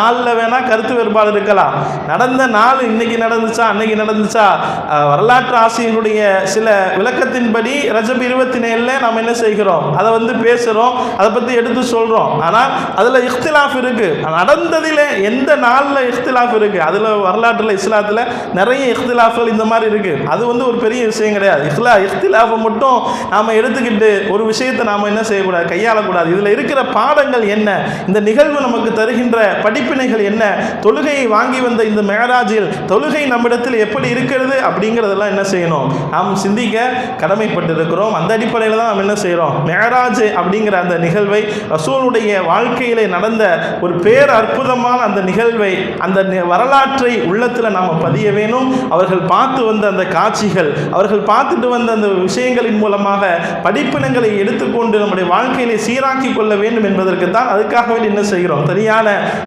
நாளில் வேணால் கருத்து வேறுபாடு இருக்கலாம். நடந்த நாள் இன்னைக்கு நடந்துச்சா அன்னைக்கு நடந்துச்சா, வரலாற்று ஆசிரியர்களுடைய சில விளக்கத்தின்படி ரஜப் 27 நாம் என்ன செய்கிறோம், அதை பேசுகிறோம், அதை பற்றி எடுத்து சொல்கிறோம். ஆனால் அதில் இஃப்திலாஃப் இருக்குது. நடந்ததில் எந்த நாளில் இஃப்திலாஃப் இருக்குது, அதில் வரலாற்றில் இஸ்லாத்தில் நிறைய இஃப்திலாஃப்கள் இந்த மாதிரி இருக்குது. அது ஒரு பெரிய விஷயம் கிடையாது. இஃப்திலாஃபை மட்டும் நாம் எடுத்துக்கிட்டு ஒரு விஷயத்தை நாம் என்ன செய்யக்கூடாது, கையாளக்கூடாது. இதில் இருக்கிற பாடங்கள் என்ன, இந்த நிகழ்வு நமக்கு தருகின்ற படிப்பினைகள் என்ன, தொழுகையை வாங்கி வந்த இந்த மேராஜில் தொழுகை நம்மிடத்தில் எப்படி இருக்கிறது அப்படிங்கிறதெல்லாம் என்ன செய்யணும், நாம் சிந்திக்க கடமைப்பட்டிருக்கிறோம். அந்த அடிப்படையில் தான் நாம் என்ன செய்கிறோம், மேராஜ் அப்படிங்கிற அந்த நிகழ்வை, ரசூலுடைய வாழ்க்கையிலே நடந்த ஒரு பேர் அற்புதமான அந்த நிகழ்வை, அந்த வரலாற்றை உள்ளத்தில் நாம் பதிய வேணும். அவர்கள் பார்த்து வந்த அந்த காட்சிகள், அவர்கள் பார்த்துட்டு வந்த அந்த விஷயங்களின் மூலமாக படிப்பினங்களை எடுத்துக்கொண்டு நம்முடைய வாழ்க்கையிலே சீராக்கி கொள்ள வேண்டும் என்பதற்கு தான் அதுக்காகவே என்ன செய்கிறோம், சரியான